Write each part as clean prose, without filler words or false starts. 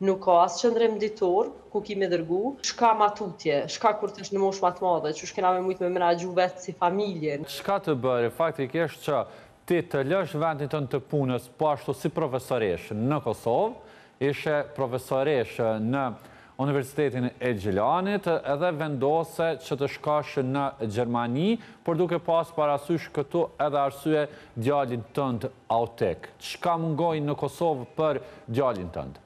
nuk ka as qëndrim ditor ku ki me dërgu, shka matutje, shka kur të është në mosh ma të madhe, që shkena me mujtë me menaxhu vetë si familjen. Shka të bëri, faktikisht që ti të lësh vendin tënd të punës, po ashtu si profesoresh në Kosovë, ishe profesoresh në Universitetin e Gjilanit edhe vendose që të shkash në Gjermani, por duke pas parasysh këtu edhe arsye djalin tënd autik. Çka mungoj në Kosovë për djalin tënd?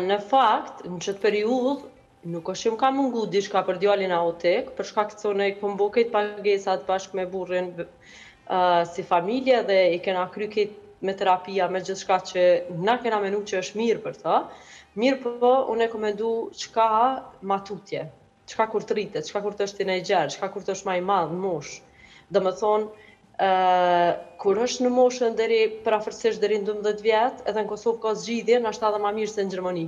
Në fakt, në qëtë periudhë, nuk është që më ka mungu diçka për djalin autik, për shkak se unë i kom bo këtë pagesat bashkë me burrin si familje dhe i kena kry këtë me terapia, me gjithë shka që na kena menu që është mirë për ta. Mirë po, unë e komendu qka matutje, qka kur të rritet, qka kur të është teenager, qka kur të është ma i madhë në mosh. Dhe më thonë, kur është në moshën parafërsisht deri në 12 vjetë, edhe në Kosovë ka zgjidhje, në ashtë edhe ma mirë se në Gjermani.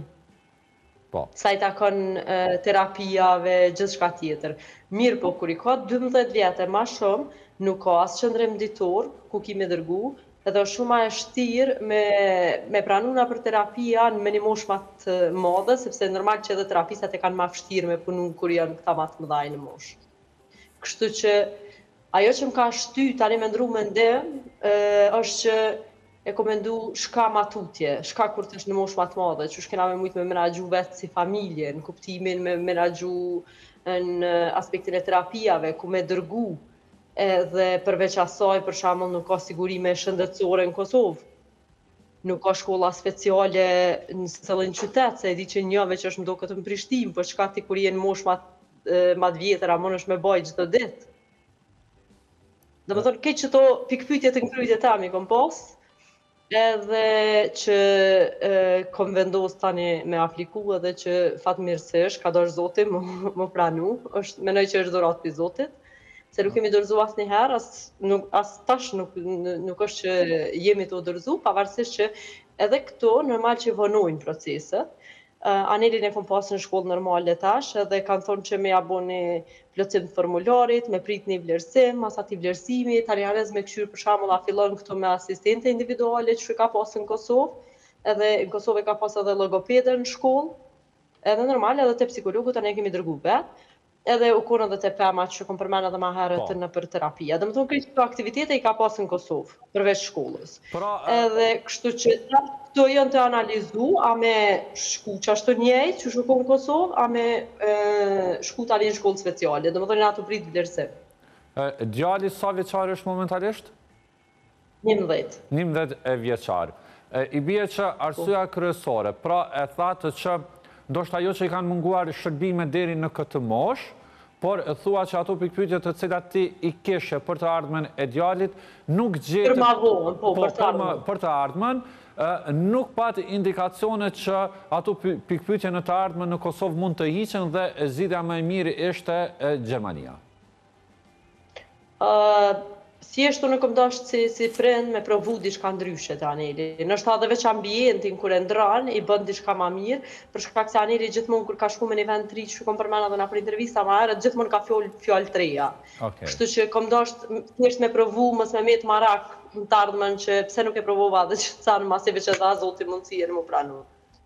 Sa i takon terapijave, gjithë shka tjetër. Mirë po, kur i ka 12 vjetë e ma shumë, nuk ka asë qëndrim ditor, ku ki me dërgu, edhe është shumë e shtirë me pranuna për terapia në një mosh ma të madhe, sepse normal që edhe terapisat e kanë ma fështirë me punu kur janë këta ma të mëdhaj në mosh. Kështu që ajo që më ka shty tani me ndru mendim, është që e komendu shka matutje, shka kur të është në mosh ma të madhe, që shkena me mujtë me menaxhu vetë si familje, në kuptimin me menaxhu në aspektin e terapijave, ku me dërgu, edhe përveç asaj, për shembull, nuk ka sigurime shëndetësore në Kosovë. Nuk ka shkolla speciale në cëllin qytet, se e di që njëve që është më do këtë në Prishtinë, për çka ti kur jenë mosh ma të vjetër, a mon është me baj çdo ditë. Dhe më thonë, këtë që to pikpytje të ngryjtje tami kom pas, edhe që kom vendos tani me apliku edhe që fatmirësisht, ka dosh Zoti më pranu, menoj që është dhurat për Zotit, se nuk kemi dorëzu asë njëherë, asë tash nuk është që jemi të dorëzu, pavarësisht që edhe këto normal që vonojnë proceset. Anelin e kom pasë në shkollë normale tash, edhe kanë thonë që me jaboni plotësim të formularit, me prit një vlerësim, mas ati vlerësimi, tani arez me këshyrë për shamull a fillon këto me asistente individuale që ka pasë në Kosovë, edhe në Kosovë ka pasë edhe logopede në shkollë, edhe normal edhe të psikologu tani e kemi dërgu vetë, edhe u konë edhe të pemat që kom përmen edhe ma herët në për terapia. Dhe më thonë këtë aktivitete i ka pasë në Kosovë, përveç shkollës. Edhe kështu që këto janë të analizu, a me shku qashtu njejt që shku në Kosovë, a me shku tani në shkollë speciale. Dhe më thonë në ato prit vlerësim. Djali sa vjeqar është momentalisht? 11. 11 e vjeqar. I bje që arsyeja kryesore, pra e thatë që ndoshta ajo që i kanë munguar shërbime deri në këtë mosh, por e thua që ato pikpyetje të cilat ti i kishe për të ardhmen e djalit, nuk gjetë për të ardhmen, nuk pat indikacione që ato pikpyetje në të ardhmen në Kosovë mund të hiqen dhe zgjidhja më e mirë ishte Gjermania. Si eshtu në kom dashtë si prind me provu diçka ndryshe të Aneli. Nështë edhe veç ambientin kër e ndran, i bën diçka ma mirë, për shkak se Aneli gjithmonë kër ka shku me një vend të ri që kom përmena dhe nga për intervista ma herët, gjithmonë ka fjallë të reja. Kështu që kom dashtë thjesht me provu, mës me metë marak në të ardhmen që pse nuk e provova dhe që të canë masive që dha Zoti mundësirë më pranu.